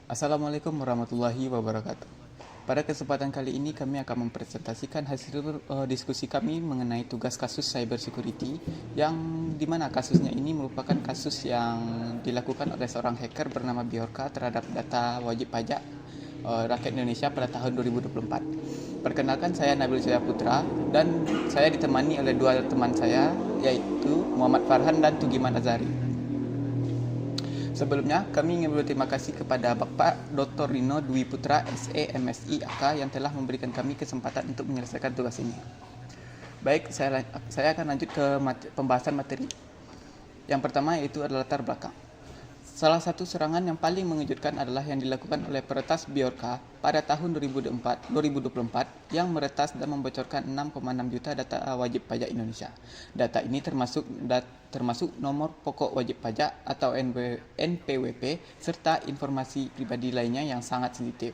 Assalamualaikum warahmatullahi wabarakatuh. Pada kesempatan kali ini kami akan mempresentasikan hasil diskusi kami mengenai tugas kasus cyber security yang dimana kasusnya ini merupakan kasus yang dilakukan oleh seorang hacker bernama Bjorka terhadap data wajib pajak rakyat Indonesia pada tahun 2024. Perkenalkan, saya Nabil Syah Putra dan saya ditemani oleh dua teman saya, yaitu Muhammad Farhan dan Tugiman Azari. Sebelumnya, kami ingin berterima kasih kepada Bapak Dr. Rino Dwi Putra, SE, MSI, AK yang telah memberikan kami kesempatan untuk menyelesaikan tugas ini. Baik, saya akan lanjut ke pembahasan materi. Yang pertama yaitu adalah latar belakang. Salah satu serangan yang paling mengejutkan adalah yang dilakukan oleh peretas Bjorka pada tahun 2024 yang meretas dan membocorkan 6,6 juta data wajib pajak Indonesia. Data ini termasuk nomor pokok wajib pajak atau NPWP serta informasi pribadi lainnya yang sangat sensitif.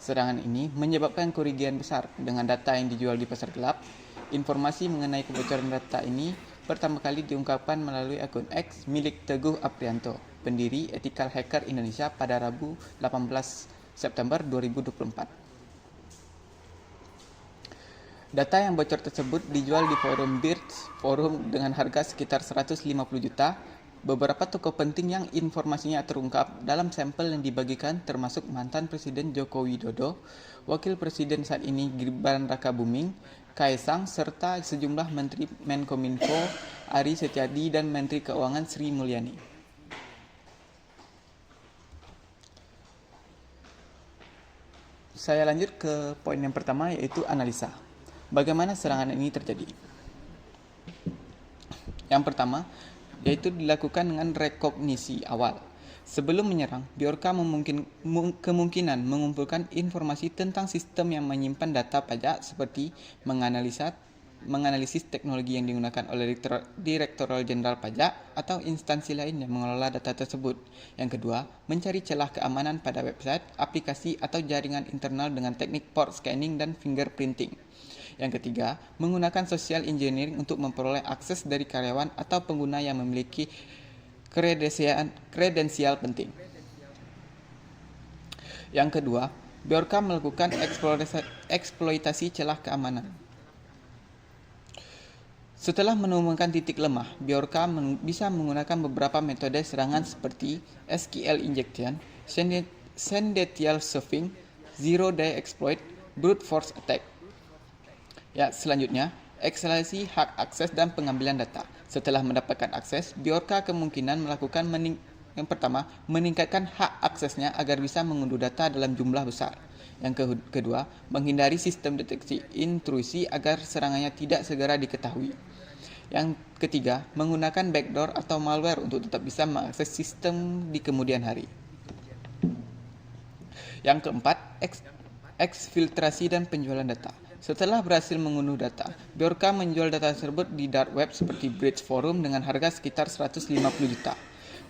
Serangan ini menyebabkan kerugian besar dengan data yang dijual di pasar gelap. Informasi mengenai kebocoran data ini pertama kali diungkapkan melalui akun X milik Teguh Aprianto, pendiri Ethical Hacker Indonesia pada Rabu 18 September 2024. Data yang bocor tersebut dijual di forum Birch Forum dengan harga sekitar 150 juta. Beberapa tokoh penting yang informasinya terungkap dalam sampel yang dibagikan termasuk mantan Presiden Joko Widodo, Wakil Presiden saat ini Gibran Rakabuming, Kaisang, serta sejumlah Menteri Menkominfo, Ari Setiadi, dan Menteri Keuangan Sri Mulyani. Saya lanjut ke poin yang pertama, yaitu analisa. Bagaimana serangan ini terjadi? Yang pertama, yaitu dilakukan dengan rekognisi awal. Sebelum menyerang, Bjorka kemungkinan mengumpulkan informasi tentang sistem yang menyimpan data pajak seperti menganalisis teknologi yang digunakan oleh Direktorat Jenderal Pajak atau instansi lain yang mengelola data tersebut. Yang kedua, mencari celah keamanan pada website, aplikasi atau jaringan internal dengan teknik port scanning dan fingerprinting. Yang ketiga, menggunakan social engineering untuk memperoleh akses dari karyawan atau pengguna yang memiliki kredensial penting. Yang kedua, Bjorka melakukan eksploitasi celah keamanan. Setelah menemukan titik lemah, Bjorka bisa menggunakan beberapa metode serangan seperti SQL injection, Sendetial stuffing, zero-day exploit, brute force attack. Ya, selanjutnya, ekstrasi hak akses dan pengambilan data. Setelah mendapatkan akses, Bjorka kemungkinan melakukan yang pertama, meningkatkan hak aksesnya agar bisa mengunduh data dalam jumlah besar. Yang kedua, menghindari sistem deteksi intrusi agar serangannya tidak segera diketahui. Yang ketiga, menggunakan backdoor atau malware untuk tetap bisa mengakses sistem di kemudian hari. Yang keempat, eksfiltrasi dan penjualan data. Setelah berhasil mengunduh data, Bjorka menjual data tersebut di dark web seperti Bridge Forum dengan harga sekitar 150 juta.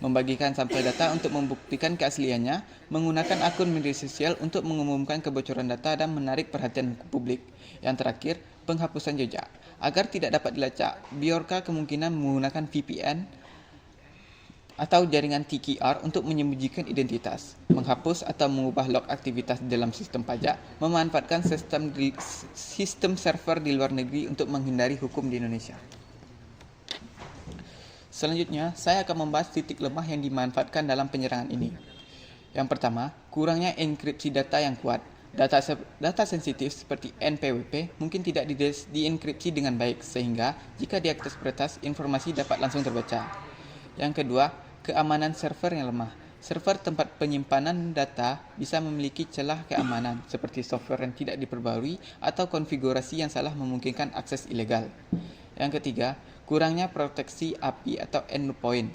Membagikan sampel data untuk membuktikan keasliannya, menggunakan akun media sosial untuk mengumumkan kebocoran data dan menarik perhatian publik. Yang terakhir, penghapusan jejak. Agar tidak dapat dilacak, Bjorka kemungkinan menggunakan VPN atau jaringan TKR untuk menyembunyikan identitas, menghapus atau mengubah log aktivitas dalam sistem pajak, memanfaatkan sistem server di luar negeri untuk menghindari hukum di Indonesia. Selanjutnya, saya akan membahas titik lemah yang dimanfaatkan dalam penyerangan ini. Yang pertama, kurangnya enkripsi data yang kuat. Data sensitif seperti NPWP mungkin tidak dienkripsi dengan baik, sehingga jika diakses peretas, informasi dapat langsung terbaca. Yang kedua, keamanan server yang lemah. Server tempat penyimpanan data bisa memiliki celah keamanan, seperti software yang tidak diperbarui atau konfigurasi yang salah memungkinkan akses ilegal. Yang ketiga, kurangnya proteksi API atau endpoint.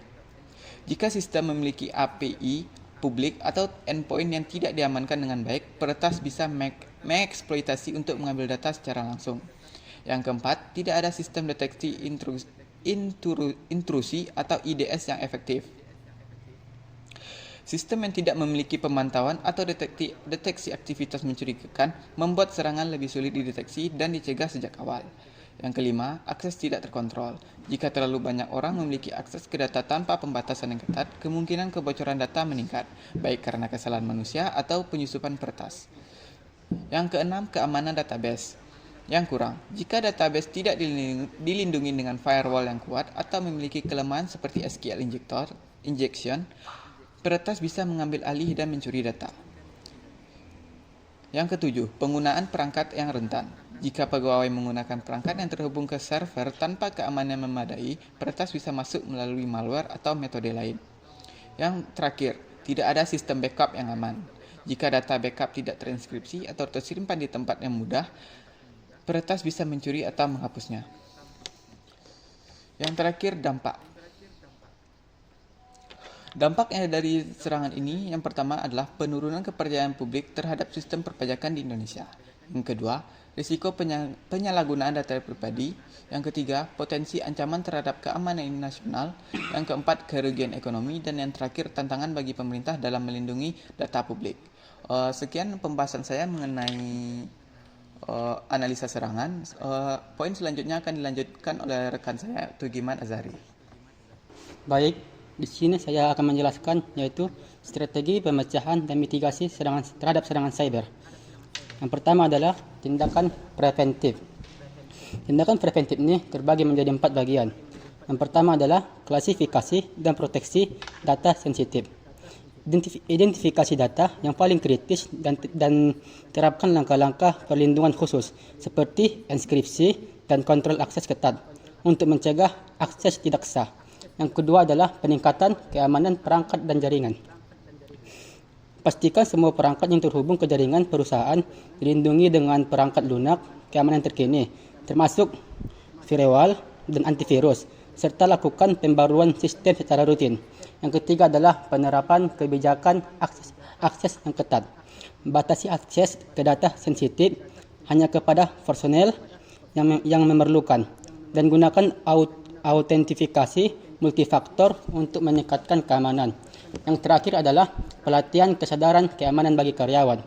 Jika sistem memiliki API publik atau endpoint yang tidak diamankan dengan baik, peretas bisa mengeksploitasi untuk mengambil data secara langsung. Yang keempat, tidak ada sistem deteksi intrusi atau IDS yang efektif. Sistem yang tidak memiliki pemantauan atau deteksi aktivitas mencurigakan membuat serangan lebih sulit dideteksi dan dicegah sejak awal. Yang kelima, akses tidak terkontrol. Jika terlalu banyak orang memiliki akses ke data tanpa pembatasan yang ketat, kemungkinan kebocoran data meningkat, baik karena kesalahan manusia atau penyusupan peretas. Yang keenam, keamanan database yang kurang. Jika database tidak dilindungi dengan firewall yang kuat atau memiliki kelemahan seperti SQL injection, peretas bisa mengambil alih dan mencuri data. Yang ketujuh, penggunaan perangkat yang rentan. Jika pegawai menggunakan perangkat yang terhubung ke server tanpa keamanan yang memadai, peretas bisa masuk melalui malware atau metode lain. Yang terakhir, tidak ada sistem backup yang aman. Jika data backup tidak terinskripsi atau tersimpan di tempat yang mudah, peretas bisa mencuri atau menghapusnya. Yang terakhir, dampak. Dampak yang dari serangan ini, yang pertama adalah penurunan kepercayaan publik terhadap sistem perpajakan di Indonesia. Yang kedua, risiko penyalahgunaan data pribadi. Yang ketiga, potensi ancaman terhadap keamanan nasional. Yang keempat, kerugian ekonomi. Dan yang terakhir, tantangan bagi pemerintah dalam melindungi data publik. Sekian pembahasan saya mengenai analisa serangan. Poin selanjutnya akan dilanjutkan oleh rekan saya, Tugiman Azari. Baik, di sini saya akan menjelaskan yaitu strategi pemecahan dan mitigasi terhadap serangan cyber. Yang pertama adalah tindakan preventif. Tindakan preventif ini terbagi menjadi 4 bagian. Yang pertama adalah klasifikasi dan proteksi data sensitif. Identifikasi data yang paling kritis dan terapkan langkah-langkah perlindungan khusus seperti enskripsi dan kontrol akses ketat untuk mencegah akses tidak sah. Yang kedua adalah peningkatan keamanan perangkat dan jaringan. Pastikan semua perangkat yang terhubung ke jaringan perusahaan dilindungi dengan perangkat lunak keamanan terkini, termasuk firewall dan antivirus, serta lakukan pembaruan sistem secara rutin. Yang ketiga adalah penerapan kebijakan akses yang ketat. Batasi akses ke data sensitif hanya kepada personel yang memerlukan, dan gunakan autentifikasi multifaktor untuk meningkatkan keamanan. Yang terakhir adalah pelatihan kesadaran keamanan bagi karyawan.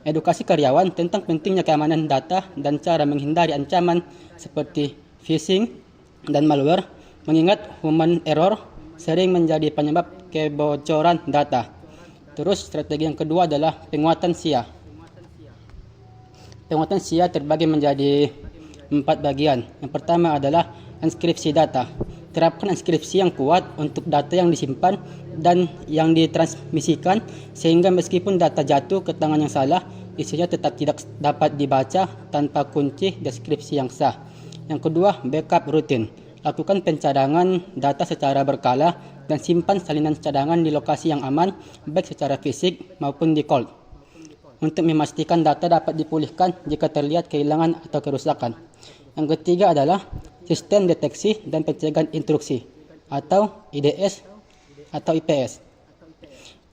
Edukasi karyawan tentang pentingnya keamanan data dan cara menghindari ancaman seperti phishing dan malware, mengingat human error sering menjadi penyebab kebocoran data. Terus strategi yang kedua adalah penguatan SIA. Penguatan SIA terbagi menjadi 4 bagian. Yang pertama adalah enskripsi data. Terapkan enskripsi yang kuat untuk data yang disimpan dan yang ditransmisikan, sehingga meskipun data jatuh ke tangan yang salah, isinya tetap tidak dapat dibaca tanpa kunci deskripsi yang sah. Yang kedua, backup rutin. Lakukan pencadangan data secara berkala dan simpan salinan cadangan di lokasi yang aman, baik secara fisik maupun di cloud, untuk memastikan data dapat dipulihkan jika terlihat kehilangan atau kerusakan. Yang ketiga adalah sistem deteksi dan pencegahan intrusi atau IDS atau IPS.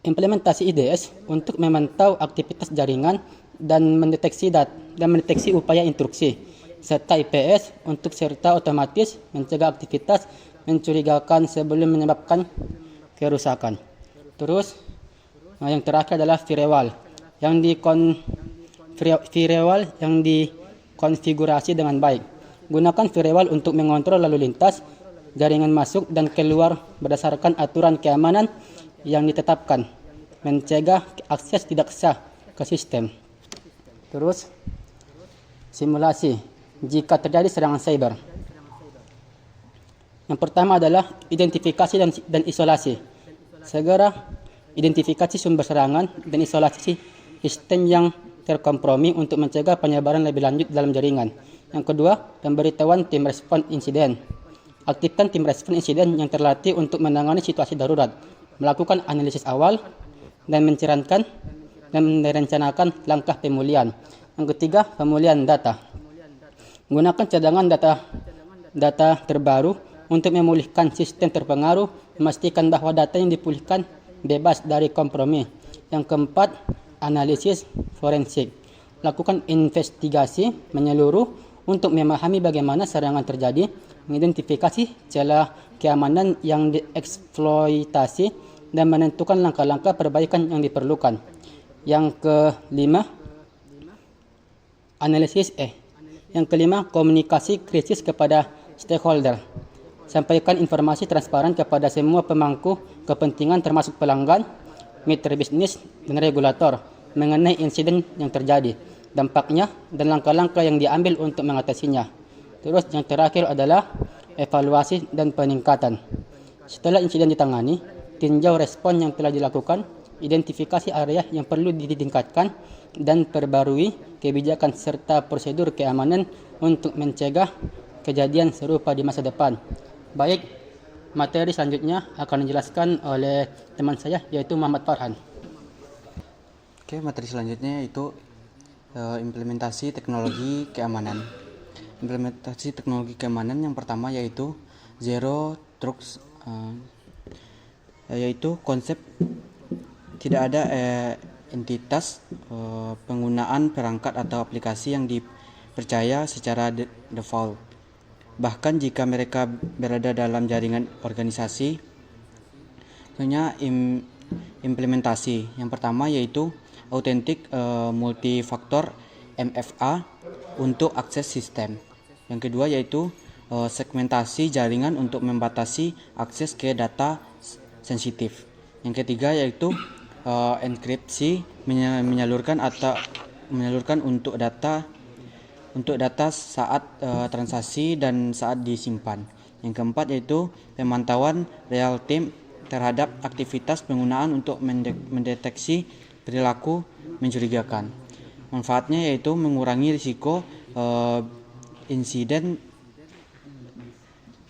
Implementasi IDS untuk memantau aktivitas jaringan dan mendeteksi upaya intrusi, serta IPS untuk serta otomatis mencegah aktivitas mencurigakan sebelum menyebabkan kerusakan. Terus, yang terakhir adalah firewall yang dikonfigurasi dengan baik. Gunakan firewall untuk mengontrol lalu lintas, jaringan masuk dan keluar berdasarkan aturan keamanan yang ditetapkan, mencegah akses tidak sah ke sistem. Terus, simulasi jika terjadi serangan cyber. Yang pertama adalah identifikasi dan isolasi. Segera identifikasi sumber serangan dan isolasi sistem yang terkompromi untuk mencegah penyebaran lebih lanjut dalam jaringan. Yang kedua, pemberitahuan tim respon insiden. Aktifkan tim respon insiden yang terlatih untuk menangani situasi darurat, melakukan analisis awal, dan merencanakan langkah pemulihan. Yang ketiga, pemulihan data. Gunakan cadangan data terbaru untuk memulihkan sistem terpengaruh, memastikan bahwa data yang dipulihkan bebas dari kompromi. Yang keempat, analisis forensik. Lakukan investigasi menyeluruh untuk memahami bagaimana serangan terjadi, mengidentifikasi celah keamanan yang dieksploitasi, dan menentukan langkah-langkah perbaikan yang diperlukan. Yang kelima, Yang kelima, komunikasi krisis kepada stakeholder. Sampaikan informasi transparan kepada semua pemangku kepentingan termasuk pelanggan, mitra bisnis, dan regulator mengenai insiden yang terjadi, dampaknya, dan langkah-langkah yang diambil untuk mengatasinya. Terus yang terakhir adalah evaluasi dan peningkatan. Setelah insiden ditangani, tinjau respon yang telah dilakukan, identifikasi area yang perlu ditingkatkan, dan perbarui kebijakan serta prosedur keamanan untuk mencegah kejadian serupa di masa depan. Baik, materi selanjutnya akan dijelaskan oleh teman saya yaitu Muhammad Farhan. Oke, materi selanjutnya yaitu implementasi teknologi keamanan. Implementasi teknologi keamanan yang pertama yaitu Zero Trust, yaitu konsep tidak ada entitas penggunaan perangkat atau aplikasi yang dipercaya secara default. Bahkan jika mereka berada dalam jaringan organisasi. Tentunya implementasi yang pertama yaitu Authentic Multifactor MFA untuk akses sistem. Yang kedua yaitu segmentasi jaringan untuk membatasi akses ke data sensitif. Yang ketiga yaitu enkripsi menyalurkan untuk data saat transaksi dan saat disimpan. Yang keempat yaitu pemantauan real time terhadap aktivitas penggunaan untuk mendeteksi perilaku mencurigakan. Manfaatnya yaitu mengurangi risiko insiden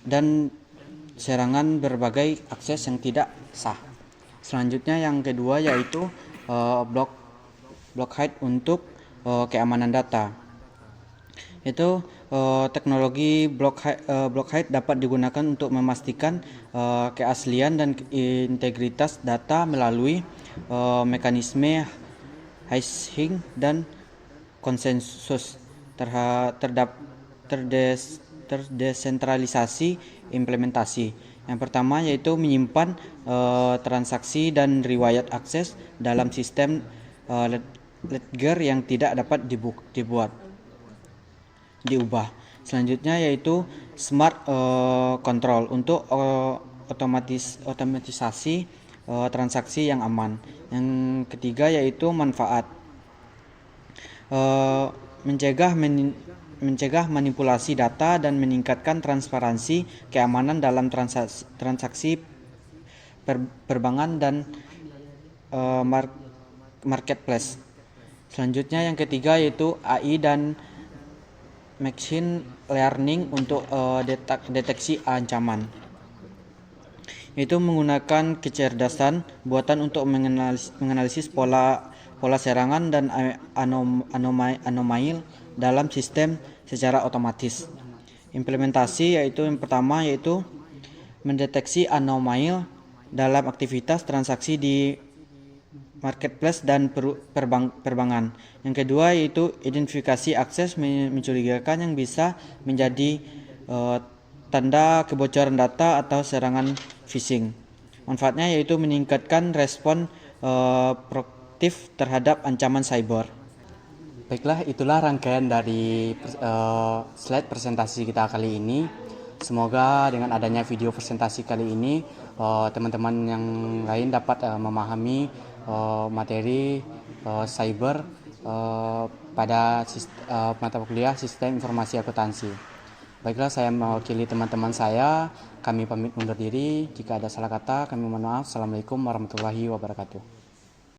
dan serangan berbagai akses yang tidak sah. Selanjutnya yang kedua yaitu blockade untuk keamanan data. Itu teknologi blockade dapat digunakan untuk memastikan keaslian dan integritas data melalui mekanisme hashing dan konsensus terdesentralisasi implementasi. Yang pertama yaitu menyimpan transaksi dan riwayat akses dalam sistem ledger yang tidak dapat diubah. Selanjutnya yaitu smart control untuk otomatisasi transaksi yang aman. Yang ketiga yaitu manfaat mencegah manipulasi data dan meningkatkan transparansi keamanan dalam transaksi perbankan dan marketplace. Selanjutnya yang ketiga yaitu AI dan machine learning untuk deteksi ancaman, yaitu menggunakan kecerdasan buatan untuk menganalisis pola serangan dan anomali dalam sistem secara otomatis. Implementasi yaitu yang pertama yaitu mendeteksi anomali dalam aktivitas transaksi di marketplace dan perbankan. Yang kedua yaitu identifikasi akses mencurigakan yang bisa menjadi tanda kebocoran data atau serangan phishing. Manfaatnya yaitu meningkatkan respon proaktif terhadap ancaman cyber. Baiklah, itulah rangkaian dari slide presentasi kita kali ini. Semoga dengan adanya video presentasi kali ini teman-teman yang lain dapat memahami materi cyber pada mata kuliah Sistem Informasi Akuntansi. Baiklah, saya mewakili teman-teman saya. Kami pamit undur diri. Jika ada salah kata, kami mohon maaf. Assalamualaikum warahmatullahi wabarakatuh.